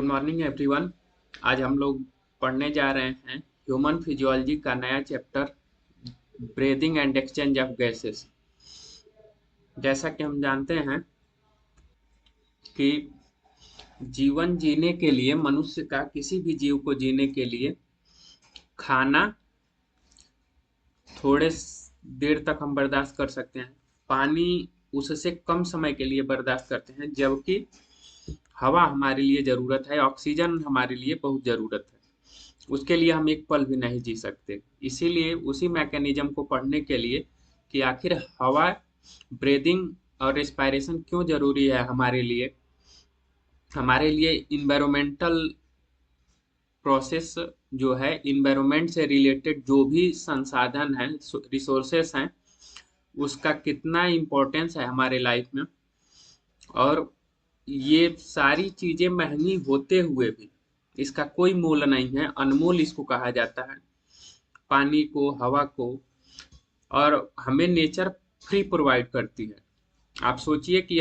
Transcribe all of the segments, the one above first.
Morning everyone. आज हम लोग पढ़ने जा रहे हैं ह्यूमन फिजियोलॉजी का नया chapter breathing and exchange of gases. जैसा कि हम जानते हैं कि जीवन जीने के लिए मनुष्य का किसी भी जीव को जीने के लिए खाना थोड़े देर तक हम बर्दाश्त कर सकते हैं, पानी उससे कम समय के लिए बर्दाश्त करते हैं, जबकि हवा हमारे लिए ज़रूरत है, ऑक्सीजन हमारे लिए बहुत ज़रूरत है। उसके लिए हम एक पल भी नहीं जी सकते। इसीलिए उसी मैकेनिज्म को पढ़ने के लिए कि आखिर हवा, ब्रीदिंग और रेस्पायरेशन क्यों ज़रूरी है हमारे लिए इन्वायरमेंटल प्रोसेस जो है, इन्वायरमेंट से रिलेटेड जो भी संसाधन हैं, रिसोर्सेस हैं, उसका कितना इम्पोर्टेंस है हमारे लाइफ में। और ये सारी चीज़ें महंगी होते हुए भी इसका कोई मोल नहीं है, अनमोल इसको कहा जाता है, पानी को, हवा को। और हमें नेचर फ्री प्रोवाइड करती है। आप सोचिए कि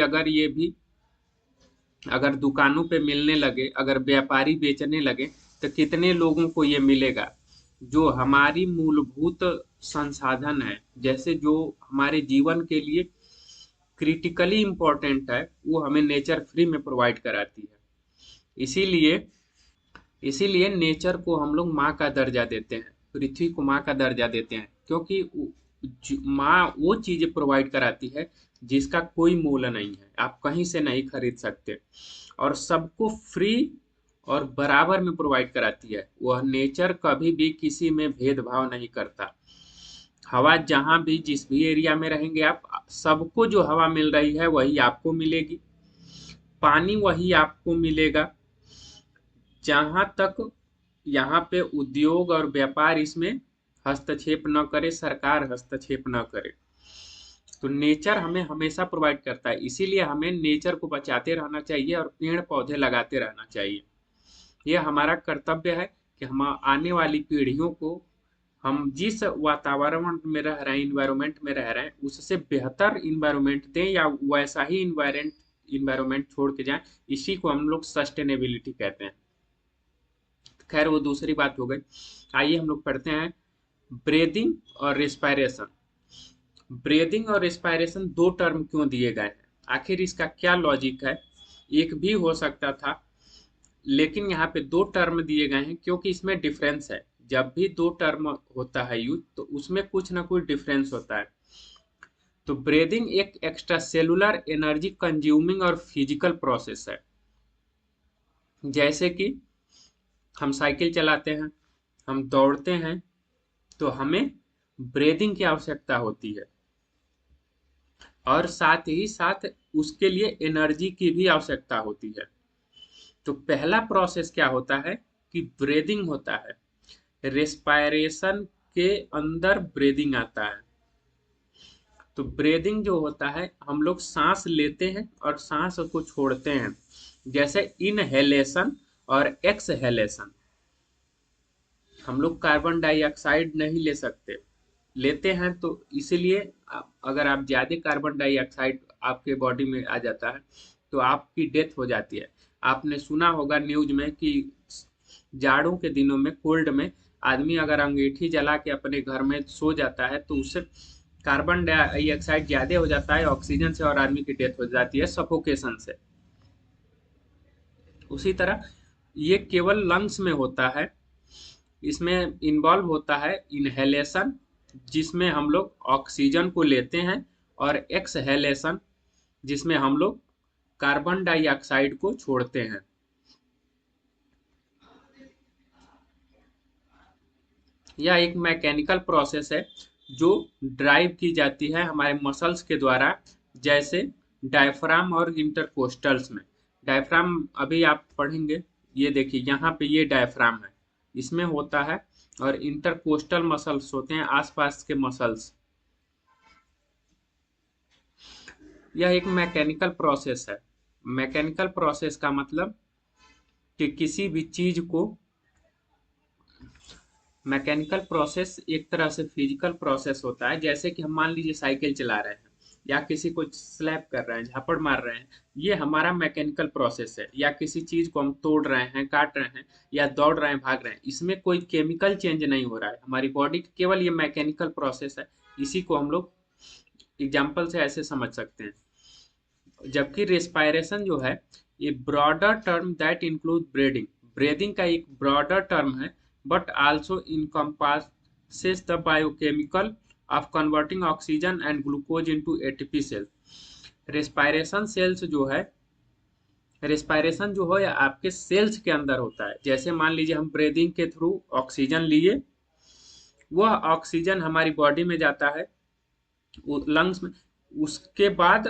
अगर दुकानों पे मिलने लगे, अगर व्यापारी बेचने लगे, तो कितने लोगों को ये मिलेगा। जो हमारी मूलभूत संसाधन है, जैसे जो हमारे जीवन के लिए क्रिटिकली इम्पोर्टेंट है, वो हमें नेचर फ्री में प्रोवाइड कराती है। इसीलिए इसीलिए नेचर को हम लोग माँ का दर्जा देते हैं, पृथ्वी को माँ का दर्जा देते हैं, क्योंकि माँ वो चीजें प्रोवाइड कराती है जिसका कोई मोल नहीं है, आप कहीं से नहीं खरीद सकते, और सबको फ्री और बराबर में प्रोवाइड कराती है। वह नेचर कभी भी किसी में भेदभाव नहीं करता। हवा जहां भी, जिस भी एरिया में रहेंगे आप, सबको जो हवा मिल रही है वही आपको मिलेगी, पानी वही आपको मिलेगा। जहां तक यहाँ पे उद्योग और व्यापार इसमें हस्तक्षेप न करे, सरकार हस्तक्षेप न करे, तो नेचर हमें हमेशा प्रोवाइड करता है। इसीलिए हमें नेचर को बचाते रहना चाहिए और पेड़ पौधे लगाते रहना चाहिए। यह हमारा कर्तव्य है कि हम आने वाली पीढ़ियों को, हम जिस वातावरण में रह रहे हैं, इन्वायरमेंट में रह रहे हैं, उससे बेहतर इन्वायरमेंट दें या वैसा ही इन्वायरमेंट छोड़ के जाएं। इसी को हम लोग सस्टेनेबिलिटी कहते हैं। खैर, वो दूसरी बात हो गई। आइए हम लोग पढ़ते हैं ब्रीदिंग और रेस्पायरेशन। ब्रीदिंग और रेस्पायरेशन दो टर्म क्यों दिए गए हैं, आखिर इसका क्या लॉजिक है। एक भी हो सकता था, लेकिन यहाँ पे दो टर्म दिए गए हैं क्योंकि इसमें डिफरेंस है। जब भी दो टर्म होता है यूज, तो उसमें कुछ ना कुछ डिफरेंस होता है। तो ब्रीदिंग एक एक्स्ट्रा सेलुलर एनर्जी कंज्यूमिंग और फिजिकल प्रोसेस है। जैसे कि हम साइकिल चलाते हैं, हम दौड़ते हैं, तो हमें ब्रीदिंग की आवश्यकता होती है, और साथ ही साथ उसके लिए एनर्जी की भी आवश्यकता होती है। तो पहला प्रोसेस क्या होता है कि ब्रीदिंग होता है, रेस्पायरेशन के अंदर ब्रीदिंग आता है। तो ब्रीदिंग जो होता है, हम लोग सांस लेते हैं और सांस को छोड़ते हैं, जैसे इनहेलेशन और एक्सहेलेशन। हम लोग कार्बन डाइऑक्साइड नहीं ले सकते, लेते हैं तो इसीलिए अगर आप ज्यादा कार्बन डाइऑक्साइड आपके बॉडी में आ जाता है तो आपकी डेथ हो जाती है। आपने सुना होगा न्यूज में कि जाड़ों के दिनों में, कोल्ड में, आदमी अगर अंगीठी जला के अपने घर में सो जाता है तो उससे कार्बन डाइऑक्साइड ज्यादा हो जाता है ऑक्सीजन से, और आदमी की डेथ हो जाती है सफोकेशन से। उसी तरह ये केवल लंग्स में होता है। इसमें इन्वॉल्व होता है इनहेलेशन, जिसमें हम लोग ऑक्सीजन को लेते हैं, और एक्सहेलेशन, जिसमें हम लोग कार्बन डाइऑक्साइड को छोड़ते हैं। यह एक मैकेनिकल प्रोसेस है जो ड्राइव की जाती है हमारे मसल्स के द्वारा, जैसे डायफ्राम और इंटरकोस्टल्स में। डायफ्राम अभी आप पढ़ेंगे, ये देखिए यहाँ पे ये डायफ्राम है, इसमें होता है, और इंटरकोस्टल मसल्स होते हैं आसपास के मसल्स। यह एक मैकेनिकल प्रोसेस है। मैकेनिकल प्रोसेस का मतलब कि किसी भी चीज को, मैकेनिकल प्रोसेस एक तरह से फिजिकल प्रोसेस होता है। जैसे कि हम मान लीजिए साइकिल चला रहे हैं, या किसी को स्लैप कर रहे हैं, झापड़ मार रहे हैं, ये हमारा मैकेनिकल प्रोसेस है। या किसी चीज को हम तोड़ रहे हैं, काट रहे हैं, या दौड़ रहे हैं, भाग रहे हैं, इसमें कोई केमिकल चेंज नहीं हो रहा है, हमारी बॉडी केवल ये मैकेनिकल प्रोसेस है। इसी को हम लोग एग्जाम्पल से ऐसे समझ सकते हैं। जबकि रेस्पायरेशन जो है ये broader term that include breathing, breathing का एक ब्रॉडर टर्म है, but also encompasses the biochemical of converting oxygen and glucose into ATP cell. Respiration cells जो है, रेस्पायरेशन जो है आपके सेल्स के अंदर होता है। जैसे मान लीजिए हम ब्रीदिंग के थ्रू ऑक्सीजन लिए, वह ऑक्सीजन हमारी बॉडी में जाता है, लंग्स में, उसके बाद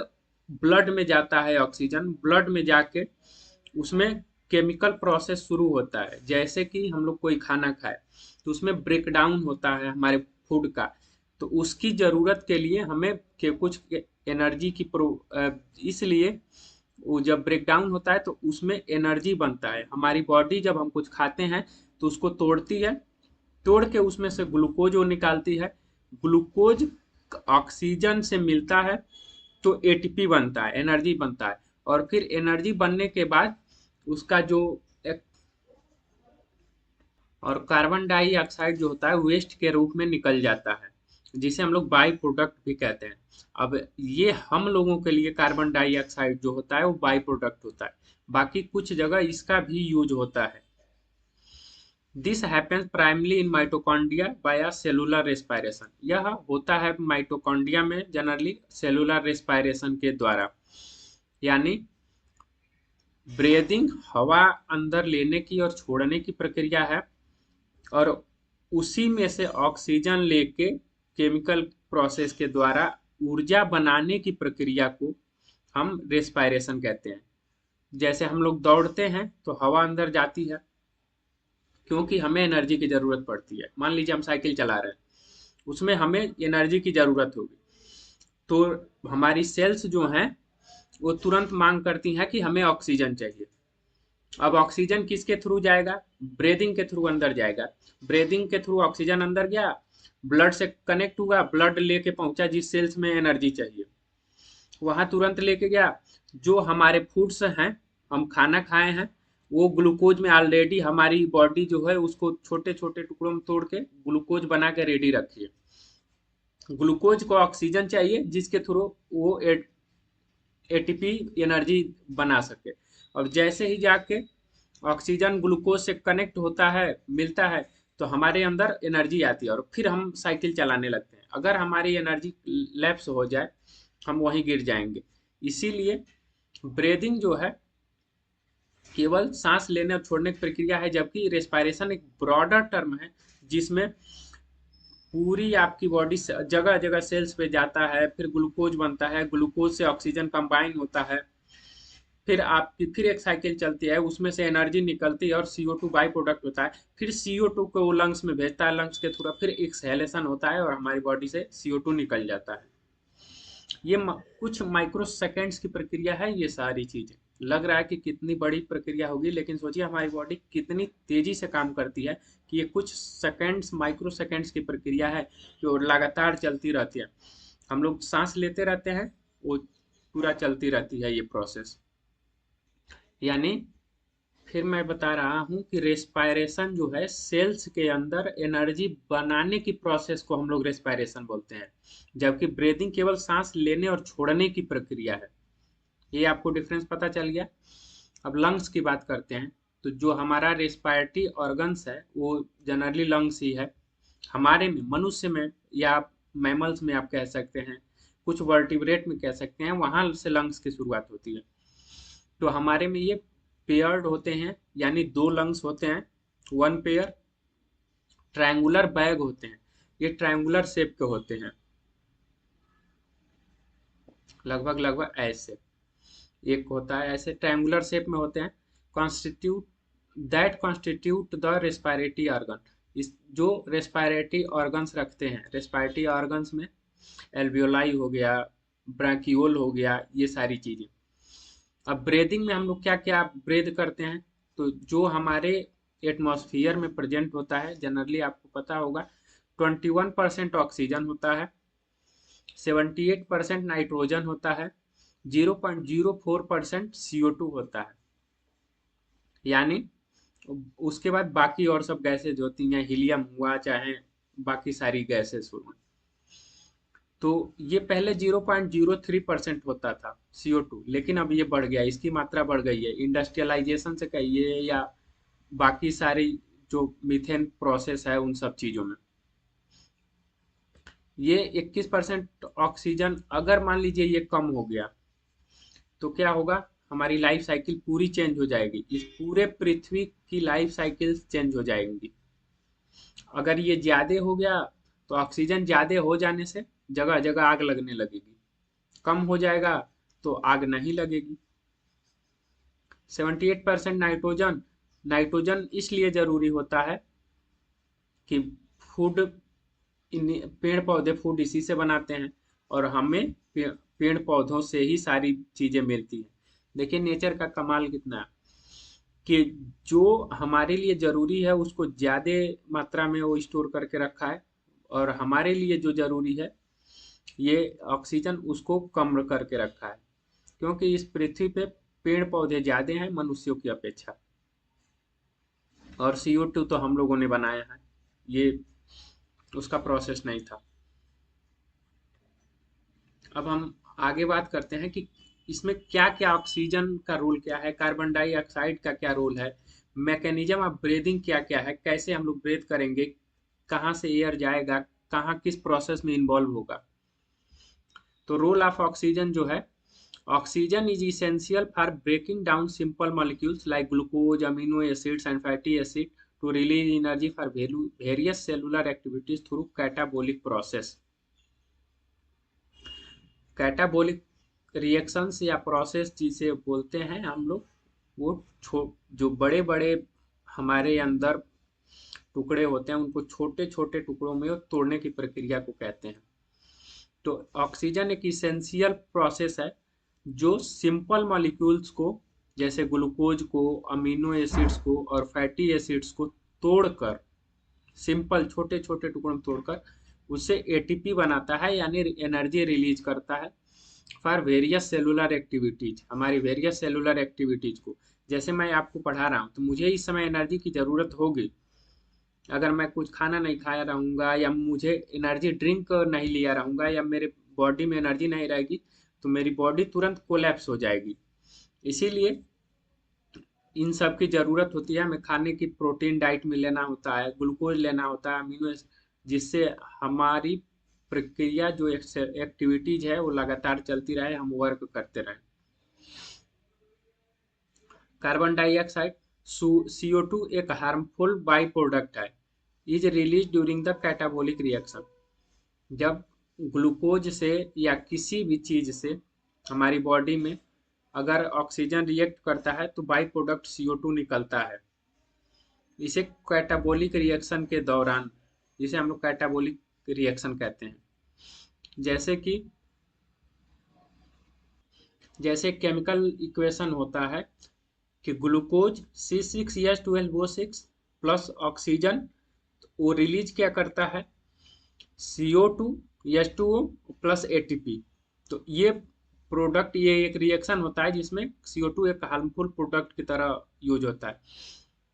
ब्लड में जाता है ऑक्सीजन, ब्लड में जाके उसमें केमिकल प्रोसेस शुरू होता है। जैसे कि हम लोग कोई खाना खाए तो उसमें ब्रेक डाउन होता है हमारे फूड का, तो उसकी ज़रूरत के लिए हमें के कुछ एनर्जी की इसलिए वो जब ब्रेक डाउन होता है तो उसमें एनर्जी बनता है। हमारी बॉडी जब हम कुछ खाते हैं तो उसको तोड़ती है, तोड़ के उसमें से ग्लूकोज वो निकालती है, ग्लूकोज ऑक्सीजन से मिलता है तो एटीपी बनता है, एनर्जी बनता है। और फिर एनर्जी बनने के बाद उसका जो एक और कार्बन डाइऑक्साइड जो होता है वेस्ट के रूप में निकल जाता है, जिसे हम लोग बाई प्रोडक्ट भी कहते हैं। अब ये हम लोगों के लिए कार्बन डाइऑक्साइड जो होता है वो बाई प्रोडक्ट होता है, बाकी कुछ जगह इसका भी यूज होता है। This happens primarily in mitochondria by cellular respiration, यह होता है माइटोकॉन्ड्रिया में जनरली सेलुलर रेस्पायरेशन के द्वारा। यानी ब्रीदिंग हवा अंदर लेने की और छोड़ने की प्रक्रिया है, और उसी में से ऑक्सीजन लेके केमिकल प्रोसेस के द्वारा ऊर्जा बनाने की प्रक्रिया को हम रेस्पायरेशन कहते हैं। जैसे हम लोग दौड़ते हैं तो हवा अंदर जाती है, क्योंकि हमें एनर्जी की जरूरत पड़ती है। मान लीजिए हम साइकिल चला रहे हैं, उसमें हमें एनर्जी की जरूरत होगी, तो हमारी सेल्स जो हैं वो तुरंत मांग करती हैं कि हमें ऑक्सीजन चाहिए। अब ऑक्सीजन किसके थ्रू जाएगा? ब्रीदिंग के थ्रू अंदर जाएगा। ब्रीदिंग के थ्रू ऑक्सीजन अंदर गया, ब्लड से कनेक्ट हुआ, ब्लड लेके पहुंचा जिस सेल्स में एनर्जी चाहिए, वहां तुरंत लेके गया। जो हमारे फूड्स हैं, हम खाना खाए हैं, वो ग्लूकोज में ऑलरेडी हमारी बॉडी जो है उसको छोटे छोटे टुकड़ों में तोड़ के ग्लूकोज बना के रेडी रखी है। ग्लूकोज को ऑक्सीजन चाहिए जिसके थ्रू वो एटीपी एनर्जी बना सके। और जैसे ही जाके ऑक्सीजन ग्लूकोज से कनेक्ट होता है, मिलता है, तो हमारे अंदर एनर्जी आती है और फिर हम साइकिल चलाने लगते हैं। अगर हमारी एनर्जी लैप्स हो जाए, हम वहीं गिर जाएंगे। इसीलिए ब्रीदिंग जो है केवल सांस लेने और छोड़ने की प्रक्रिया है, जबकि रेस्पायरेशन एक ब्रॉडर टर्म है जिसमें पूरी आपकी बॉडी जगह जगह सेल्स पे जाता है, फिर ग्लूकोज बनता है, ग्लूकोज से ऑक्सीजन कंबाइन होता है, फिर आपकी फिर एक साइकिल चलती है, उसमें से एनर्जी निकलती है और CO2 बाई प्रोडक्ट होता है। फिर CO2 को वो लंग्स में भेजता है, लंग्स के थ्रू फिर एक्सहेलेशन होता है और हमारी बॉडी से CO2 निकल जाता है। ये कुछ माइक्रो सेकेंड्स की प्रक्रिया है। ये सारी चीजें लग रहा है कि कितनी बड़ी प्रक्रिया होगी, लेकिन सोचिए हमारी बॉडी कितनी तेजी से काम करती है कि ये कुछ सेकेंड्स, माइक्रो सेकेंड्स की प्रक्रिया है जो लगातार चलती रहती है। हम लोग सांस लेते रहते हैं, वो पूरा चलती रहती है ये प्रोसेस। यानी फिर मैं बता रहा हूँ कि रेस्पायरेशन जो है सेल्स के अंदर एनर्जी बनाने की प्रोसेस को हम लोग रेस्पायरेशन बोलते हैं, जबकि ब्रीदिंग केवल सांस लेने और छोड़ने की प्रक्रिया है। ये आपको डिफरेंस पता चल गया। अब लंग्स की बात करते हैं, तो जो हमारा रेस्पायरेटरी ऑर्गन्स है वो जनरली लंग्स ही है। हमारे में, मनुष्य में या मैमल्स में आप कह सकते हैं, कुछ वर्टिब्रेट में कह सकते हैं, वहां से लंग्स की शुरुआत होती है। तो हमारे में ये पेयर्ड होते हैं, यानी दो लंग्स होते हैं, वन पेयर। ट्रायंगुलर बैग होते हैं, ये ट्रायंगुलर शेप के होते हैं, लगभग लगभग ऐसे एक होता है, ऐसे ट्रायंगुलर शेप में होते हैं। Constitute that constitute the respiratory organ, इस जो रेस्पायरेटरी ऑर्गन्स रखते हैं, रेस्पायरेटरी ऑर्गन्स में एल्वियोलाई हो गया, ब्रांकियोल हो गया, ये सारी चीजें। अब ब्रीदिंग में हम लोग क्या क्या ब्रीद करते हैं, तो जो हमारे एटमॉस्फेयर में प्रेजेंट होता है, जनरली आपको पता होगा 21% ऑक्सीजन होता है, 78% नाइट्रोजन होता है, 0.04% CO2 होता है। यानी उसके बाद बाकी और सब गैसेज होती हैं, हीलियम हुआ चाहे बाकी सारी गैसेस हुई। तो ये पहले 0.03% होता था CO2, लेकिन अब ये बढ़ गया, इसकी मात्रा बढ़ गई है, इंडस्ट्रियलाइजेशन से कहिए या बाकी सारी जो मीथेन प्रोसेस है उन सब चीजों में। ये 21% ऑक्सीजन अगर मान लीजिए ये कम हो गया तो क्या होगा, हमारी लाइफ साइकिल पूरी चेंज हो जाएगी, इस पूरे पृथ्वी की लाइफ साइकिल चेंज हो जाएंगी। अगर ये ज्यादा हो गया तो ऑक्सीजन ज्यादा हो जाने से जगह जगह आग लगने लगेगी, कम हो जाएगा तो आग नहीं लगेगी। 78% नाइट्रोजन, नाइट्रोजन इसलिए जरूरी होता है कि फूड, पेड़ पौधे फूड इसी से बनाते हैं और हमें पेड़ पौधों से ही सारी चीजें मिलती हैं। देखिए नेचर का कमाल कितना है कि जो हमारे लिए जरूरी है उसको ज्यादा मात्रा में वो स्टोर करके रखा है, और हमारे लिए जो जरूरी है ये ऑक्सीजन उसको कम करके रखा है, क्योंकि इस पृथ्वी पे पेड़ पौधे ज्यादा हैं मनुष्यों की अपेक्षा, और CO2 तो हम लोगों ने बनाया है, ये उसका प्रोसेस नहीं था। अब हम आगे बात करते हैं कि इसमें क्या क्या, ऑक्सीजन का रोल क्या है, कार्बन डाइऑक्साइड का क्या रोल है, मैकेनिज्म ऑफ ब्रीदिंग क्या क्या है, कैसे हम लोग ब्रीथ करेंगे, कहाँ से एयर जाएगा, कहाँ किस प्रोसेस में इन्वॉल्व होगा। तो रोल ऑफ ऑक्सीजन जो है, oxygen is essential for breaking down simple molecules like glucose, amino acids and fatty acid to release energy for various cellular activities through catabolic process. Catabolic reactions या process जिसे बोलते हैं हम लोग, वो जो बड़े बड़े हमारे अंदर टुकड़े होते हैं उनको छोटे छोटे टुकड़ों में तोड़ने की प्रक्रिया को कहते हैं। तो ऑक्सीजन एक इसेंशियल प्रोसेस है जो सिंपल मॉलिक्यूल्स को, जैसे ग्लूकोज को, अमीनो एसिड्स को और फैटी एसिड्स को तोड़कर, सिंपल छोटे छोटे टुकड़ों में तोड़कर उससे एटीपी बनाता है, यानी एनर्जी रिलीज करता है फॉर वेरियस सेलुलर एक्टिविटीज, हमारी वेरियस सेलुलर एक्टिविटीज को। जैसे मैं आपको पढ़ा रहा हूँ तो मुझे इस समय एनर्जी की जरूरत होगी, अगर मैं कुछ खाना नहीं खाया रहूंगा या मुझे एनर्जी ड्रिंक नहीं लिया रहूंगा या मेरे बॉडी में एनर्जी नहीं रहेगी तो मेरी बॉडी तुरंत कोलैप्स हो जाएगी। इसीलिए इन सब की जरूरत होती है, हमें खाने की प्रोटीन डाइट में लेना होता है, ग्लूकोज लेना होता है, अमीनो एसिड, जिससे हमारी प्रक्रिया जो एक्टिविटीज है वो लगातार चलती रहे, हम वर्क करते रहें। कार्बन डाइऑक्साइड, CO2 एक हार्मफुल बाई प्रोडक्ट है, is release during the catabolic reaction. जब ग्लूकोज से या किसी भी चीज से हमारी बॉडी में अगर ऑक्सीजन रिएक्ट करता है तो बाई प्रोडक्ट CO2 निकलता है, इसे कैटाबोलिक रिएक्शन के दौरान, जिसे हम लोग कैटाबोलिक रिएक्शन कहते हैं। जैसे कि जैसे केमिकल इक्वेशन होता है कि ग्लूकोज C6H12O6 प्लस ऑक्सीजन, वो रिलीज क्या करता है, CO2 H2O प्लस ATP। तो ये प्रोडक्ट, ये एक रिएक्शन होता है जिसमें CO2 एक हार्मफुल प्रोडक्ट की तरह यूज होता है।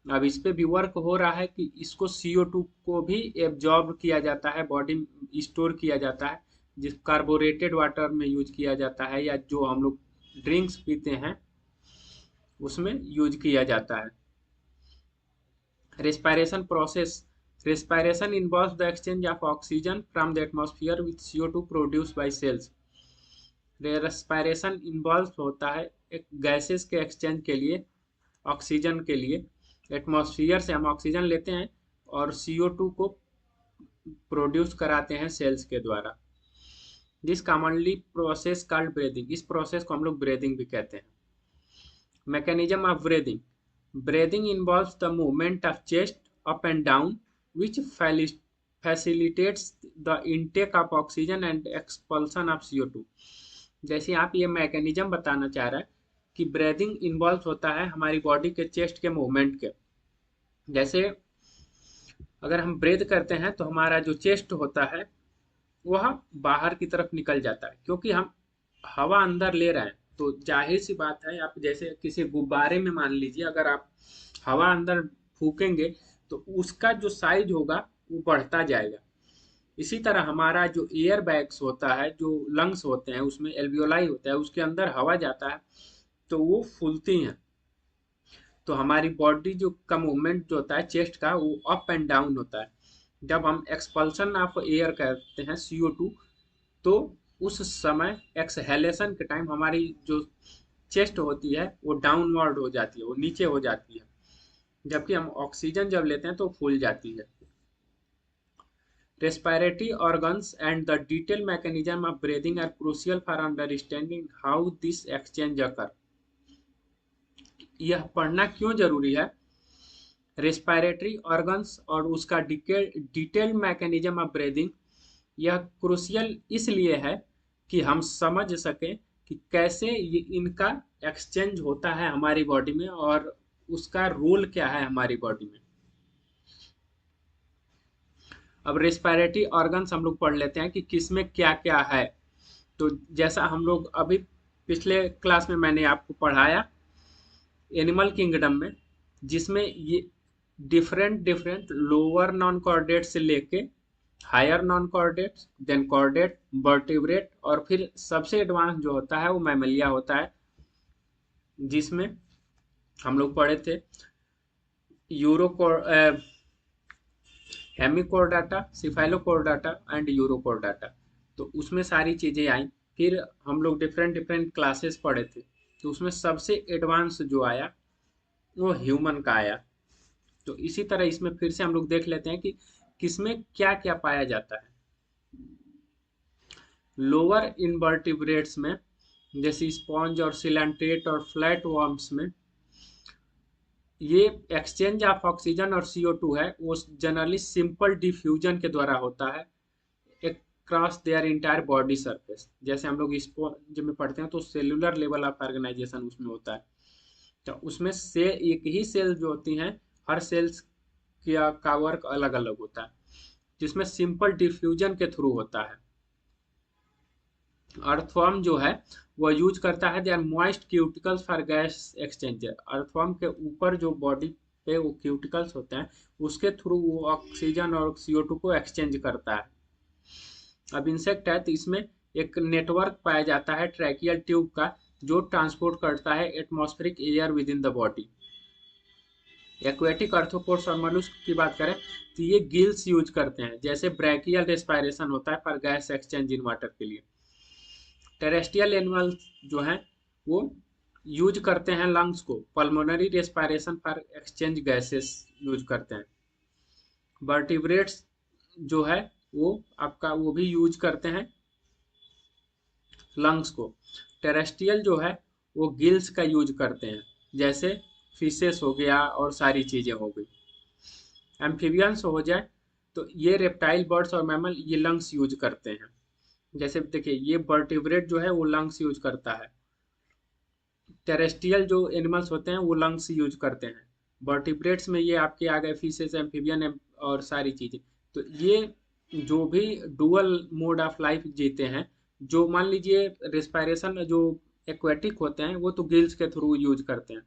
अब इस पे भी वर्क हो रहा है कि इसको CO2 को भी एब्जॉर्ब किया जाता है, बॉडी में स्टोर किया जाता है, जिस कार्बोरेटेड वाटर में यूज किया जाता है या जो हम लोग ड्रिंक्स पीते हैं उसमें यूज किया जाता है। Respiration process, respiration involves the exchange of oxygen from the atmosphere with CO2 produced by cells। Respiration involve होता है एक गैसेस के एक्सचेंज के लिए, ऑक्सीजन के लिए, एटमॉस्फेयर से हम ऑक्सीजन लेते हैं और CO2 को प्रोड्यूस कराते हैं सेल्स के द्वारा। This commonly process called breathing, इस प्रोसेस को हम लोग ब्रीदिंग भी कहते हैं। Mechanism of breathing, breathing involves the movement of chest up and down which facilitates the intake of oxygen and expulsion of CO2। जैसे आप ये मैकेनिज्म बताना चाह रहा है कि ब्रीदिंग इन्वॉल्व होता है हमारी बॉडी के चेस्ट के मूवमेंट के। जैसे अगर हम ब्रीद करते हैं तो हमारा जो चेस्ट होता है वह बाहर की तरफ निकल जाता है, क्योंकि हम हवा अंदर ले रहे हैं। तो जाहिर सी बात है, आप जैसे किसी गुब्बारे में मान लीजिए, अगर आप हवा अंदर फूकेंगे तो उसका जो साइज होगा वो बढ़ता जाएगा। इसी तरह हमारा जो एयर बैग्स होता है, जो लंग्स होते हैं, उसमें एल्वियोलाई होता है, उसके अंदर हवा जाता है तो वो फूलती हैं। तो हमारी बॉडी जो का मूवमेंट जो होता है चेस्ट का, वो अप एंड डाउन होता है। जब हम एक्सपल्सन ऑफ एयर करते हैं CO2, तो उस समय एक्सहेलेशन के टाइम हमारी जो चेस्ट होती है वो डाउनवर्ड हो जाती है, वो नीचे हो जाती है। जबकि हम ऑक्सीजन जब लेते हैं तो फूल जाती है। Respiratory organs and the detailed mechanism of breathing are crucial for understanding how this exchange occur. यह पढ़ना क्यों जरूरी है? रेस्पिरेटरी ऑर्गन्स और उसका डिटेल्ड मैकेनिज्म ऑफ ब्रीदिंग, यह क्रूशियल इसलिए है कि हम समझ सकें कि कैसे ये इनका एक्सचेंज होता है हमारी बॉडी में, और उसका रोल क्या है हमारी बॉडी में। अब रेस्पिरेटरी ऑर्गन्स हम लोग पढ़ लेते हैं कि किसमें क्या क्या है। तो जैसा हम लोग अभी पिछले क्लास में मैंने आपको पढ़ाया एनिमल किंगडम में, जिसमें ये different different lower non chordate से लेके higher non chordate, then chordate, vertebrate, और फिर सबसे एडवांस जो होता है वो मैमलिया होता है, जिसमें हम लोग पढ़े थे यूरो हेमिकोर्डाटा, सिफाइलोकोर्डाटा एंड यूरोकोर्डाटा। तो उसमें सारी चीजें आई। फिर हम लोग डिफरेंट डिफरेंट क्लासेस पढ़े थे, तो उसमें सबसे एडवांस जो आया वो ह्यूमन का आया। तो इसी तरह इसमें फिर से हम लोग देख लेते हैं कि किसमें क्या क्या पाया जाता है। लोअर इनवर्टिब्रेट्स में, जैसे स्पॉन्ज और सिलेंट्रेट और फ्लैट वर्म्स में, ये एक्सचेंज ऑफ ऑक्सीजन और CO2 है वो जनरली सिंपल डिफ्यूजन के द्वारा होता है cross their entire body surface. जैसे हम लोग स्पॉन्ज में पढ़ते हैं तो सेलुलर लेवल ऑफ ऑर्गेनाइजेशन उसमें होता है। तो उसमें से एक ही सेल जो होती हैं, हर सेल्स का वर्क अलग अलग होता है, जिसमें सिंपल डिफ्यूजन के थ्रू होता है। अर्थवर्म जो है वो यूज करता है their moist cuticles for gas exchanger. Earthworm के ऊपर जो बॉडी पे वो क्यूटिकल्स होते हैं, उसके थ्रू वो ऑक्सीजन और CO2 को एक्सचेंज करता है। अब इंसेक्ट है तो इसमें एक नेटवर्क पाया जाता है ट्रैकियल ट्यूब का, जो ट्रांसपोर्ट करता है atmospheric air within the body. Aquatic arthropods और मॉलस्क की बात करें तो ये गिल्स यूज करते हैं, जैसे ब्रैकियल रेस्पिरेशन होता है for gas exchange in water के लिए। टेरेस्ट्रियल एनिमल जो हैं वो यूज करते हैं लंग्स को, pulmonary respiration for exchange gases use करते हैं। वर्टिब्रेट्स जो है वो आपका वो भी यूज करते हैं लंग्स को। टेरेस्ट्रियल जो है वो गिल्स का यूज करते हैं, जैसे फिशेस हो गया और सारी चीजें हो गई। एम्फीबियंस हो जाए तो ये रेप्टाइल, बर्ड्स और मैमल ये लंग्स यूज करते हैं। जैसे देखिए ये वर्टिब्रेट जो है वो लंग्स यूज करता है। टेरेस्ट्रियल जो एनिमल्स होते हैं वो लंग्स यूज करते हैं। वर्टिब्रेट्स में ये आपके आ गए फिशेस, एम्फीबियन और सारी चीजें। तो ये जो भी डुअल मोड ऑफ लाइफ जीते हैं, जो मान लीजिए रेस्पिरेशन जो एक्वेटिक होते हैं वो तो गिल्स के थ्रू यूज करते हैं,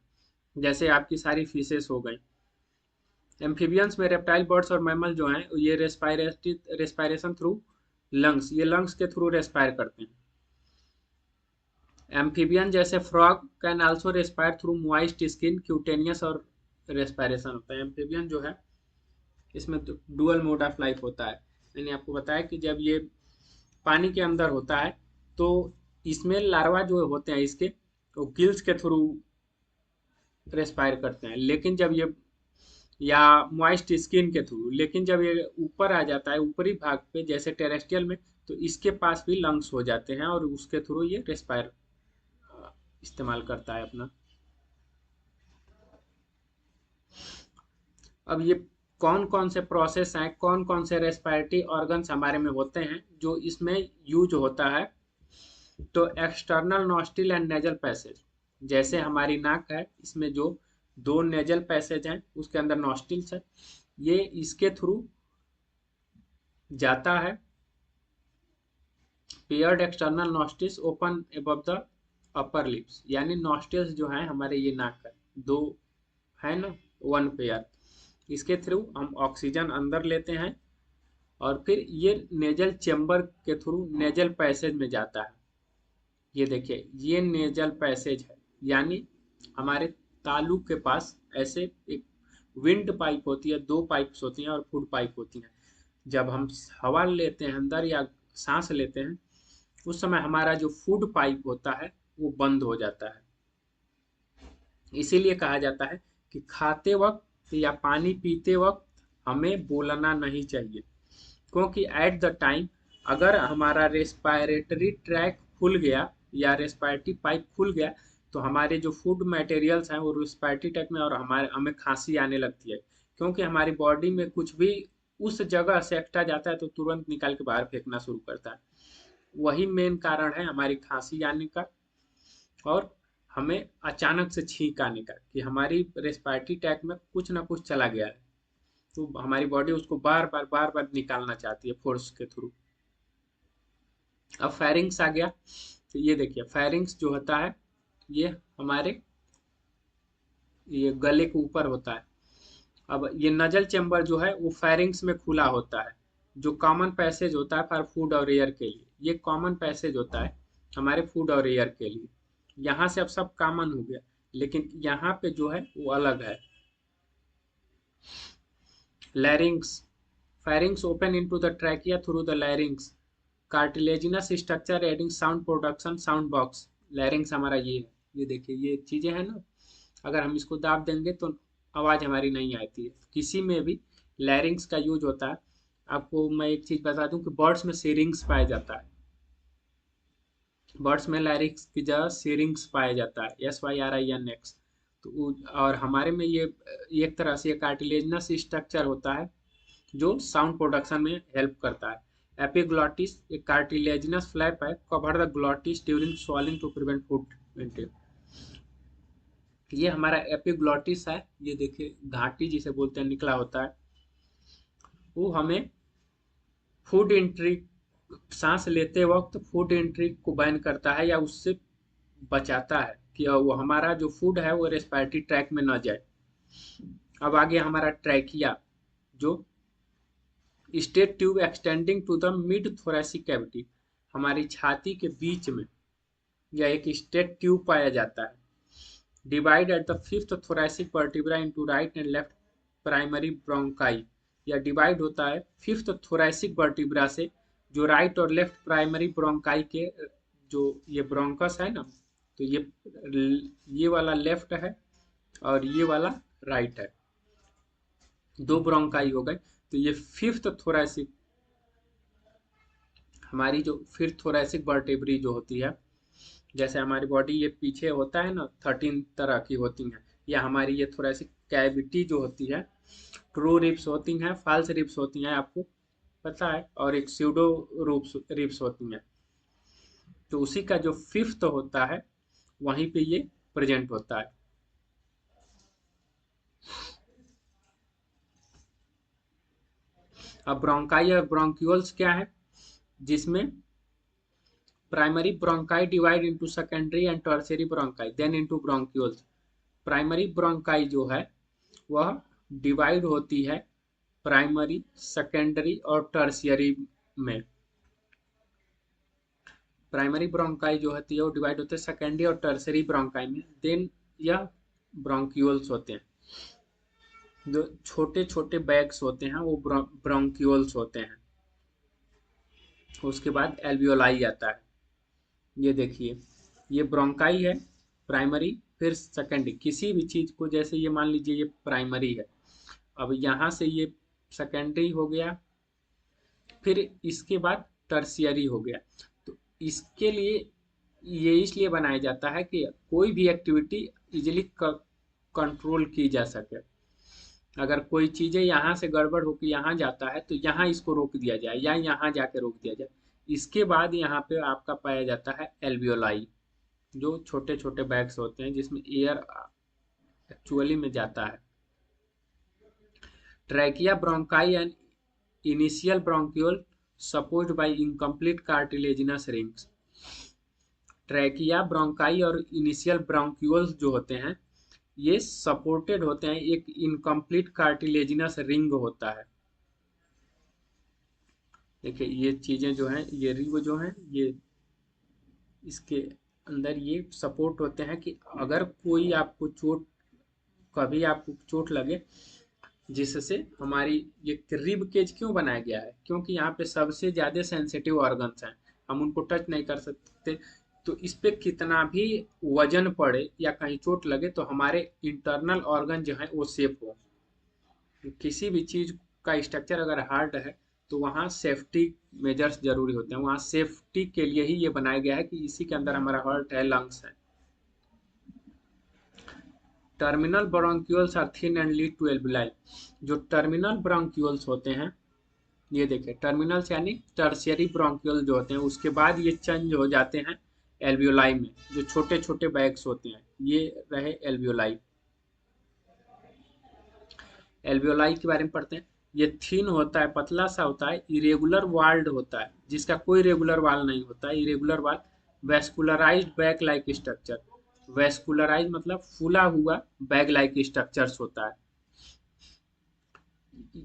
जैसे आपकी सारी फिशेस हो गई। एम्फीबियंस में रेप्टाइल, बर्ड्स और मैमल जो हैं ये रेस्पिरेशन थ्रू लंग्स, ये लंग्स के थ्रू रेस्पायर करते हैं। एम्फीबियन जैसे frog can also respire through moist skin, cutaneous और रेस्पिरेशन होता है। एम्फीबियन जो है इसमें तो डुअल मोड ऑफ लाइफ होता है। मैंने आपको बताया कि जब ये पानी के अंदर होता है तो इसमें लार्वा जो होते हैं इसके, तो गिल्स के थ्रू रेस्पायर करते हैं, लेकिन जब ये या मॉइस्ट स्किन के थ्रू, लेकिन जब ये ऊपर आ जाता है ऊपरी भाग पे जैसे टेरेस्ट्रियल में, तो इसके पास भी लंग्स हो जाते हैं और उसके थ्रू ये रेस्पायर इस्तेमाल करता है अपना। अब ये कौन कौन से प्रोसेस हैं, कौन कौन से रेस्पिरेटरी ऑर्गन्स हमारे में होते हैं जो इसमें यूज होता है। तो external nostril and nasal passage, जैसे हमारी नाक है, इसमें जो दो नेजल पैसेज हैं उसके अंदर नॉस्ट्रिल्स है, ये इसके थ्रू जाता है paired external nostrils open above the upper lips, यानी नॉस्ट्रिल्स जो है हमारे ये नाक का दो है ना, वन पेयर, इसके थ्रू हम ऑक्सीजन अंदर लेते हैं और फिर ये नेजल चेम्बर के थ्रू नेजल पैसेज में जाता है। ये देखिए ये नेजल पैसेज है, यानी हमारे तालु के पास ऐसे एक विंड पाइप होती है, दो पाइप्स होती हैं और फूड पाइप होती हैं। जब हम हवा लेते हैं अंदर या सांस लेते हैं उस समय हमारा जो फूड पाइप होता है वो बंद हो जाता है। इसीलिए कहा जाता है कि खाते वक्त या पानी पीते वक्त हमें बोलना नहीं चाहिए, क्योंकि एट द टाइम अगर हमारा रेस्पायरेटरी ट्रैक खुल गया या रेस्पायरेटरी पाइप खुल गया तो हमारे जो फूड मटेरियल्स हैं वो रेस्पायरेटरी ट्रैक में और हमारे हमें खांसी आने लगती है, क्योंकि हमारी बॉडी में कुछ भी उस जगह से एक्स्ट्रा जाता है तो तुरंत निकाल के बाहर फेंकना शुरू करता है। वही मेन कारण है हमारी खांसी आने का और हमें अचानक से छींक आने का, कि हमारी रेस्पायरेटरी ट्रैक में कुछ ना कुछ चला गया है तो हमारी बॉडी उसको बार बार निकालना चाहती है फोर्स के थ्रू। अब फेरिंग्स आ गया, तो ये देखिए फेरिंग्स जो होता है ये हमारे ये गले के ऊपर होता है। अब ये नजल चैम्बर जो है वो फेरिंग्स में खुला होता है, जो कॉमन पैसेज होता है फॉर फूड और एयर के लिए। ये कॉमन पैसेज होता है हमारे फूड और एयर के लिए। यहाँ से अब सब कॉमन हो गया, लेकिन यहाँ पे जो है वो अलग है। लैरिंग्स, pharynx open into the trachea through the larynx, cartilaginous structure aiding sound production, sound box। लैरिंग्स हमारा ये है, ये देखिए ये चीजें हैं ना, अगर हम इसको दाब देंगे तो आवाज हमारी नहीं आती है। किसी में भी लैरिंग्स का यूज होता है। आपको मैं एक चीज बता दूं कि बर्ड्स में सीरिंग्स पाया जाता है, बर्ड्स में लैरिंग्स की जगह सीरिंग्स पाया जाता है, SYRINX। तो और हमारे में ये एक तरह से कार्टिलेजिनस स्ट्रक्चर होता है जो साउंड प्रोडक्शन में हेल्प करता है। एपिग्लॉटिस एक कार्टिलेजिनस फ्लैप है, cover the glottis during swallowing to prevent food intake. ये हमारा एपिग्लॉटिस है, ये देखिए घाटी जिसे बोलते हैं निकला होता है, वो हमें फूड एंट्री, सांस लेते वक्त फूड एंट्री को बैन करता है या उससे बचाता है कि वो हमारा जो फूड है वो रेस्पिरेटरी ट्रैक में न जाए। अब आगे हमारा ट्रैकिया, जो state tube extending to the mid thoracic cavity, हमारी छाती के बीच में यह एक स्टेट ट्यूब पाया जाता है। Divide at the fifth thoracic vertebra into right and left primary bronchi, या डिवाइड होता है फिफ्थ थोरेसिक वर्टिब्रा से, जो राइट और लेफ्ट प्राइमरी ब्रोंकाई के जो ये ब्रोंकस है ना, तो ये वाला लेफ्ट है और ये वाला राइट है, दो ब्रोंकाई हो गए। तो ये फिफ्थ थोरेसिक, हमारी जो फिफ्थ थोरेसिक वर्टेब्री जो होती है, जैसे हमारी बॉडी ये पीछे होता है ना 13 तरह की होती हैं, या हमारी ये थोरेसिक कैविटी जो होती है, ट्रू रिब्स होती हैं, फॉल्स रिब्स होती हैं, आपको पता है, और एक स्यूडो रिब्स होती हैं। तो उसी का जो फिफ्थ होता है वहीं पे ये प्रेजेंट होता है। अब ब्रोंकाई और ब्रोंक्यूल्स क्या है, जिसमें primary bronchi divide into secondary and tertiary bronchi then into bronchioles. Primary bronchi जो है वह डिवाइड होती है प्राइमरी, सेकेंडरी और टर्शियरी में। प्राइमरी ब्रोंकाई जो होती है वो डिवाइड होते हैं सेकेंडरी और टर्शियरी ब्रोंकाई में, देन यह ब्रोंक्यूल्स होते हैं। जो छोटे छोटे बैग्स होते हैं वो ब्रोंक्यूल्स होते हैं। उसके बाद एल्वियोलाई आता है। ये देखिए ये ब्रोंकाई है प्राइमरी, फिर सेकेंडरी, किसी भी चीज को, जैसे ये मान लीजिए ये प्राइमरी है, अब यहाँ से ये सेकेंडरी हो गया, फिर इसके बाद टर्शियरी हो गया। तो इसके लिए ये इसलिए बनाया जाता है कि कोई भी एक्टिविटी इजिली कंट्रोल की जा सके। अगर कोई चीजें यहाँ से गड़बड़ होकर यहाँ जाता है तो यहाँ इसको रोक दिया जाए या यहाँ जाके रोक दिया जाए। इसके बाद यहाँ पे आपका पाया जाता है एल्वियोलाई, जो छोटे छोटे बैग्स होते हैं जिसमें एयर एक्चुअली में जाता है। Trachea bronchi and initial bronchiole support by incomplete cartilaginous rings. Trachea, bronchi और इनिशियल ब्रोंक्यूल्स जो होते हैं ये सपोर्टेड होते हैं, एक इनकम्प्लीट कार्टिलेजिनस रिंग होता है। देखिए ये चीजें जो हैं, ये रिंग जो हैं, ये इसके अंदर ये सपोर्ट होते हैं कि अगर कोई आपको चोट, कभी आपको चोट लगे, जिससे हमारी ये रिब केज क्यों बनाया गया है, क्योंकि यहाँ पे सबसे ज्यादा सेंसिटिव ऑर्गन्स हैं, हम उनको टच नहीं कर सकते। तो इस पे कितना भी वजन पड़े या कहीं चोट लगे तो हमारे इंटरनल ऑर्गन जो है वो सेफ हो। किसी भी चीज का स्ट्रक्चर अगर हार्ड है तो वहाँ सेफ्टी मेजर्स जरूरी होते हैं, वहाँ सेफ्टी के लिए ही ये बनाया गया है कि इसी के अंदर हमारा हार्ट है, लंग्स है। Terminal bronchioles are thin and lead to alveoli. जो टर्मिनल ब्रोंक्यूल्स होते हैं, ये देखिए टर्मिनल्स यानी टर्शियरी ब्रोंक्यूल जो होते हैं, उसके बाद ये चेंज हो जाते हैं एल्वियोलाई में, जो छोटे छोटे बैग्स होते हैं, ये रहे एल्वियोलाई। एल्वियोलाई के बारे में पढ़ते हैं। ये थिन होता है, पतला सा होता है, इरेगुलर वाल्ड होता है, जिसका कोई रेगुलर वाल नहीं होता है, इरेगुलर वाल। Vascularised bag like structure, vascularise मतलब फूला हुआ बैग लाइक स्ट्रक्चर्स होता है।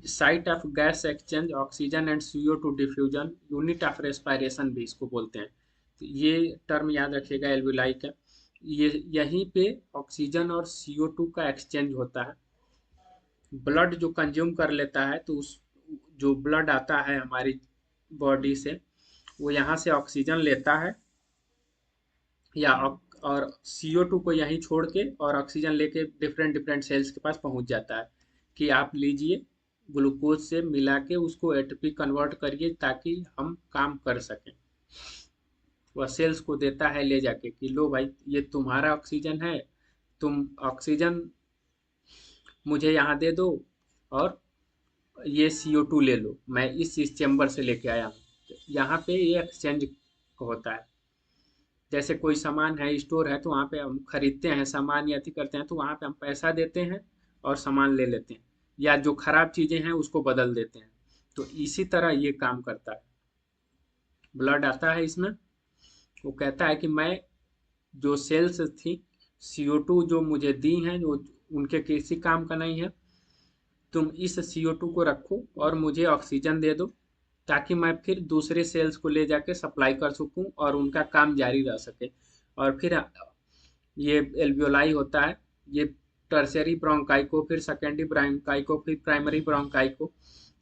Site of gas exchange, oxygen and CO2 diffusion, unit of respiration भी इसको बोलते हैं। तो ये टर्म याद रखिएगा एल्वियोलाई का। ये यहीं पे ऑक्सीजन और CO2 का एक्सचेंज होता है। ब्लड जो कंज्यूम कर लेता है तो उस जो ब्लड आता है हमारी बॉडी से, वो यहाँ से ऑक्सीजन लेता है या और CO2 को यहीं छोड़ के और ऑक्सीजन लेके डिफरेंट डिफरेंट सेल्स के पास पहुंच जाता है कि आप लीजिए, ग्लूकोज से मिला के उसको ATP कन्वर्ट करिए ताकि हम काम कर सकें। वह सेल्स को देता है ले जाके कि लो भाई ये तुम्हारा ऑक्सीजन है, तुम ऑक्सीजन मुझे यहाँ दे दो और ये CO2 ले लो, मैं इस चैम्बर से लेके आया हूँ। यहाँ पे ये एक्सचेंज होता है। जैसे कोई सामान है, स्टोर है, तो वहाँ पे हम खरीदते हैं सामान या करते हैं, तो वहाँ पे हम पैसा देते हैं और सामान ले लेते हैं, या जो खराब चीजें हैं उसको बदल देते हैं। तो इसी तरह ये काम करता है। ब्लड आता है इसमें, वो कहता है कि मैं जो सेल्स थी, CO2 जो मुझे दी हैं, जो उनके किसी काम का नहीं है, तुम इस CO2 को रखो और मुझे ऑक्सीजन दे दो ताकि मैं फिर दूसरे सेल्स को ले जाके सप्लाई कर सकूं और उनका काम जारी रह सके। और फिर ये एल्वियोलाई होता है, ये टर्शियरी ब्रोंकाई को, फिर सेकेंडरी ब्रोंकाई को, फिर प्राइमरी ब्रोंकाई को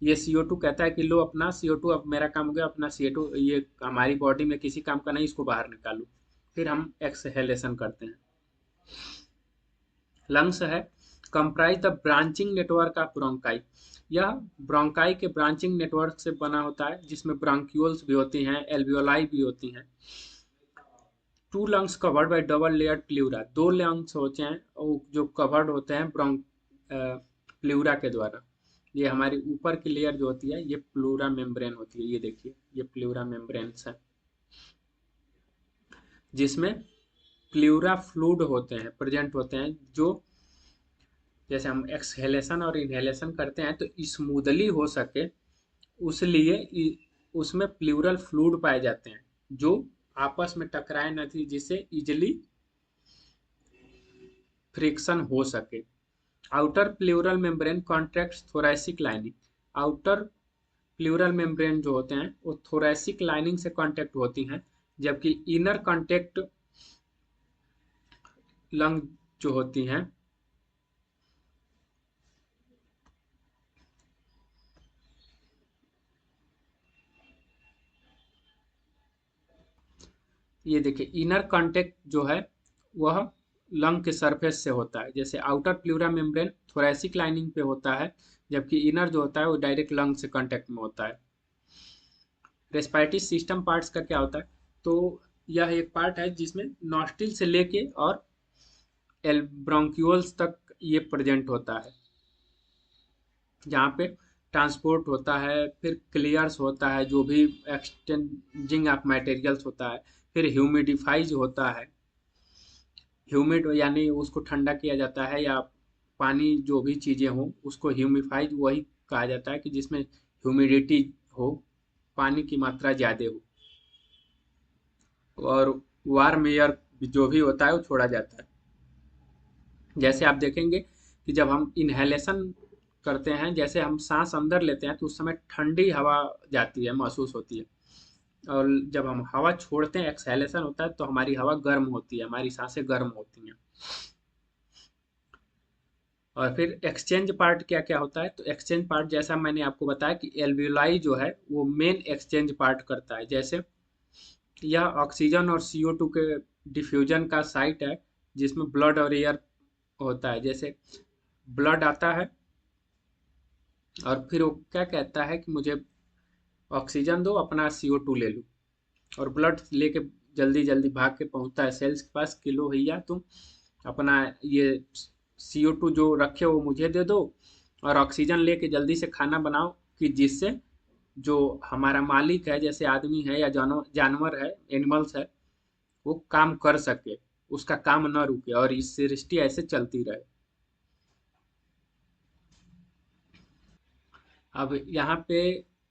ये CO2 कहता है कि लो अपना CO2, अब मेरा काम हो गया, अपना CO2 ये हमारी बॉडी में किसी काम का नहीं, इसको बाहर निकालो। फिर हम एक्सहेलेशन करते हैं। लंग्स है, comprise the branching network of bronchi. यह ब्रोंकाई के ब्रांचिंग नेटवर्क से बना होता है, जिसमें ब्रोंक्यूल्स भी होती हैं, एल्वियोलाई भी होती हैं। Two lungs covered by double layer pleura, दो लंग्स होते हैं जो कवर्ड होते हैं प्ल्यूरा के द्वारा। ये हमारी ऊपर की लेयर जो होती है ये प्लूरा मेम्ब्रेन होती है, ये देखिए ये प्लूरा मेम्ब्रेन्स है, जिसमें प्ल्यूरा फ्लूइड होते हैं, प्रेजेंट होते हैं, जो जैसे हम एक्सहेलेशन और इनहेलेशन करते हैं तो स्मूथली हो सके उसलिए उसमें प्लूरल फ्लूइड पाए जाते हैं जो आपस में टकराए न थी, जिससे इजिली फ्रिक्शन हो सके। Outer pleural membrane contracts thoracic lining, outer pleural membrane जो होते हैं वो थोरैसिक लाइनिंग से कॉन्टैक्ट होती हैं, जबकि इनर कॉन्टैक्ट लंग जो होती हैं ये देखिए इनर कॉन्टैक्ट जो है वह लंग के सरफेस से होता है। जैसे outer pleura membrane thoracic lining पे होता है, जबकि इनर जो होता है वो डायरेक्ट लंग से कांटेक्ट में होता है। रेस्पिरेटरी सिस्टम पार्ट्स का क्या होता है, तो यह एक पार्ट है जिसमें नॉस्ट्रिल से लेके और ब्रोंक्यूल्स तक ये प्रेजेंट होता है, जहाँ पे ट्रांसपोर्ट होता है, फिर क्लियर्स होता है, जो भी एक्सचेंजिंग ऑफ मटेरियल्स होता है, फिर ह्यूमिडिफाइज होता है, ह्यूमिड यानी उसको ठंडा किया जाता है, या पानी जो भी चीज़ें हों उसको ह्यूमिफाइज वही कहा जाता है कि जिसमें ह्यूमिडिटी हो पानी की मात्रा ज़्यादा हो, और वार्म एयर जो भी होता है वो छोड़ा जाता है। जैसे आप देखेंगे कि जब हम इनहेलेशन करते हैं, जैसे हम सांस अंदर लेते हैं तो उस समय ठंडी हवा जाती है, महसूस होती है, और जब हम हवा छोड़ते हैं, एक्सहेलेशन होता है, तो हमारी हवा गर्म होती है, हमारी सांसें गर्म होती हैं। और फिर एक्सचेंज पार्ट क्या क्या होता है, तो एक्सचेंज पार्ट जैसा मैंने आपको बताया कि एल्वियोलाई जो है वो मेन एक्सचेंज पार्ट करता है। जैसे यह ऑक्सीजन और CO2 के डिफ्यूजन का साइट है, जिसमें ब्लड और एयर होता है। जैसे ब्लड आता है और फिर वो क्या कहता है कि मुझे ऑक्सीजन दो, अपना CO2 ले लो, और ब्लड लेके जल्दी जल्दी भाग के पहुंचता है सेल्स के पास, किलो भैया तुम अपना ये CO2 जो रखे हो मुझे दे दो, और ऑक्सीजन लेके जल्दी से खाना बनाओ, कि जिससे जो हमारा मालिक है, जैसे आदमी है या जानवर जानवर है, एनिमल्स है, वो काम कर सके, उसका काम न रुके, और इस सृष्टि ऐसे चलती रहे। अब यहाँ पे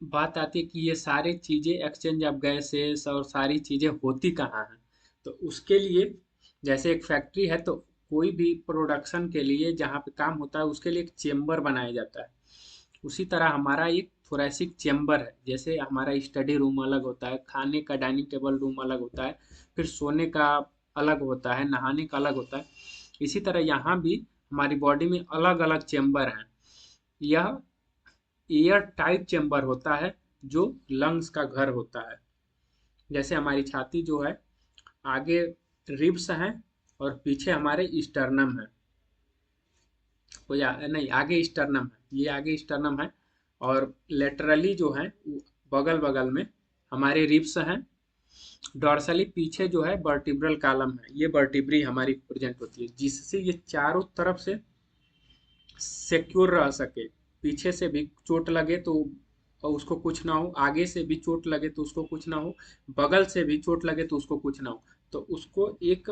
बात आती है कि ये सारी चीजें, एक्सचेंज ऑफ गैसेस और सारी चीजें होती कहाँ हैं। तो उसके लिए, जैसे एक फैक्ट्री है, तो कोई भी प्रोडक्शन के लिए जहाँ पे काम होता है उसके लिए एक चेम्बर बनाया जाता है। उसी तरह हमारा एक थोरेसिक चेम्बर है। जैसे हमारा स्टडी रूम अलग होता है, खाने का डाइनिंग टेबल रूम अलग होता है, फिर सोने का अलग होता है, नहाने का अलग होता है। इसी तरह यहाँ भी हमारी बॉडी में अलग अलग चेम्बर हैं। यह एयर टाइट चेम्बर होता है, जो लंग्स का घर होता है। जैसे हमारी छाती जो है, आगे रिब्स हैं और पीछे हमारे स्टर्नम है, तो या नहीं, आगे स्टर्नम है, ये आगे स्टर्नम है, और लेटरली जो है बगल बगल में हमारे रिब्स हैं। डॉर्सली पीछे जो है वर्टिब्रल कॉलम है, ये वर्टिब्री हमारी प्रेजेंट होती है, जिससे ये चारों तरफ से सिक्योर रह सके। पीछे से भी चोट लगे तो उसको कुछ ना हो, आगे से भी चोट लगे तो उसको कुछ ना हो, बगल से भी चोट लगे तो उसको कुछ ना हो। तो उसको एक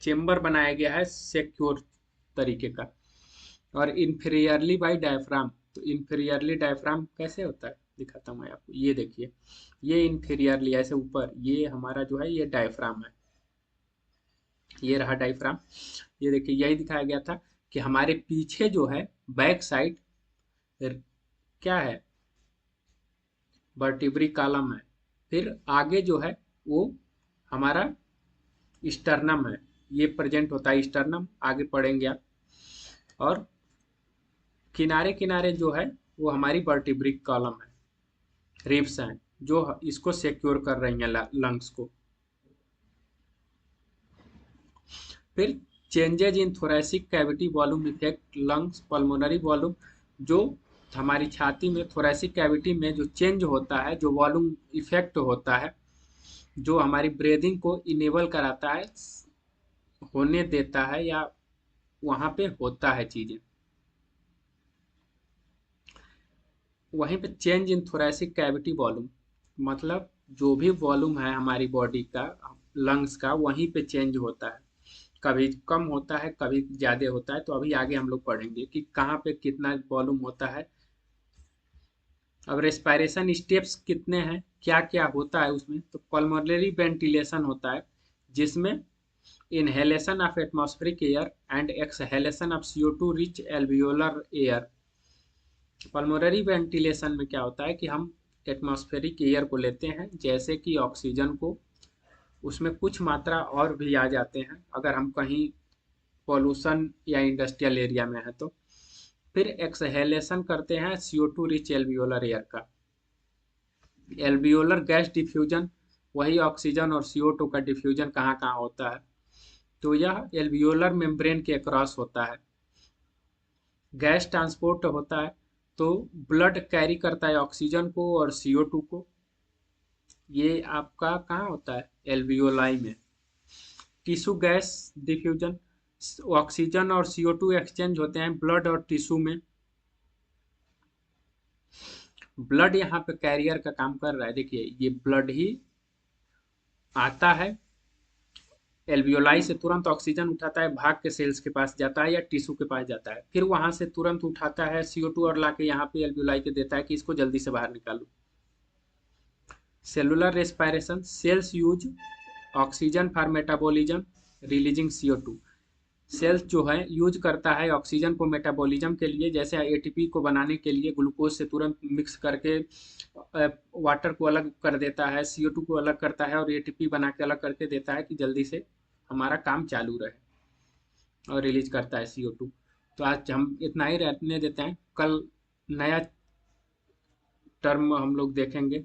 चेम्बर बनाया गया है सिक्योर तरीके का। और इन्फीरियरली बाय डायफ्राम, तो इन्फीरियरली डायफ्राम कैसे होता है दिखाता हूँ मैं आपको। ये देखिए, ये इन्फीरियरली ऐसे ऊपर, ये हमारा जो है ये डायफ्राम है, ये रहा डायफ्राम। ये देखिए, यही दिखाया गया था कि हमारे पीछे जो है बैक साइड क्या है, वर्टिब्री कॉलम है। फिर आगे जो है वो हमारा स्टर्नम है, ये प्रेजेंट होता है स्टर्नम, आगे पढ़ेंगे आप। और किनारे किनारे जो है वो हमारी वर्टिब्री कॉलम है, रिब्स हैं, जो इसको सिक्योर कर रही हैं लंग्स को। फिर changes in thoracic cavity volume effect lungs pulmonary volume, जो हमारी छाती में थोरेसिक कैविटी में जो चेंज होता है, जो वॉल्यूम इफेक्ट होता है, जो हमारी ब्रीदिंग को इनेबल कराता है, होने देता है, या वहाँ पे होता है चीज़ें। वहीं पे change in thoracic cavity volume, मतलब जो भी वॉल्यूम है हमारी बॉडी का, लंग्स का, वहीं पे चेंज होता है। कभी कम होता है, कभी ज़्यादा होता है, तो अभी आगे हम लोग पढ़ेंगे कि कहाँ पे कितना वॉल्यूम होता है। अब रेस्पिरेशन स्टेप्स कितने हैं, क्या क्या होता है उसमें, तो पल्मोनरी वेंटिलेशन होता है, जिसमें inhalation of atmospheric air and exhalation of CO2 rich alveolar air. Pulmonary ventilation में क्या होता है कि हम एटमॉस्फेरिक एयर को लेते हैं, जैसे कि ऑक्सीजन को, उसमें कुछ मात्रा और भी आ जाते हैं अगर हम कहीं पॉल्यूशन या इंडस्ट्रियल एरिया में है तो। फिर एक्सहेलेशन करते हैं CO2 रिच एल्वियोलर एयर का। एल्वियोलर गैस डिफ्यूजन, वही ऑक्सीजन और CO2 का डिफ्यूजन कहाँ कहाँ होता है, तो यह एल्वियोलर मेम्ब्रेन के अक्रॉस होता है। गैस ट्रांसपोर्ट होता है, तो ब्लड कैरी करता है ऑक्सीजन को और CO2 को। ये आपका कहाँ होता है, एल्वियोलाई में। टिश्यू गैस डिफ्यूजन, ऑक्सीजन और CO2 एक्सचेंज होते हैं ब्लड और टिश्यू में। ब्लड यहाँ पे कैरियर का काम कर रहा है, देखिए ये ब्लड ही आता है, एल्वियोलाई से तुरंत ऑक्सीजन उठाता है, भाग के सेल्स के पास जाता है या टिश्यू के पास जाता है, फिर वहां से तुरंत उठाता है CO2 और लाके यहाँ पे एल्वियोलाई के देता है कि इसको जल्दी से बाहर निकालो। Cellular respiration, cells use oxygen for metabolism releasing CO2। Cells जो है यूज करता है ऑक्सीजन को मेटाबॉलिज्म के लिए, जैसे एटीपी को बनाने के लिए ग्लूकोज से तुरंत मिक्स करके वाटर को अलग कर देता है, CO2 को अलग करता है और एटीपी बना के अलग करके देता है कि जल्दी से हमारा काम चालू रहे, और रिलीज करता है CO2। तो आज हम इतना ही रहने देते हैं, कल नया टर्म हम लोग देखेंगे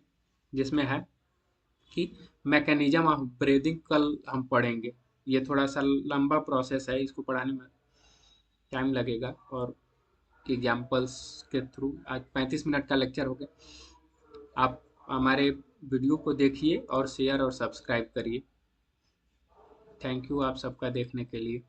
जिसमें है कि मैकेनिज्म ऑफ ब्रीदिंग, कल हम पढ़ेंगे। ये थोड़ा सा लंबा प्रोसेस है, इसको पढ़ाने में टाइम लगेगा, और एग्जाम्पल्स के थ्रू आज 35 मिनट का लेक्चर हो गया। आप हमारे वीडियो को देखिए और शेयर और सब्सक्राइब करिए। थैंक यू आप सबका देखने के लिए।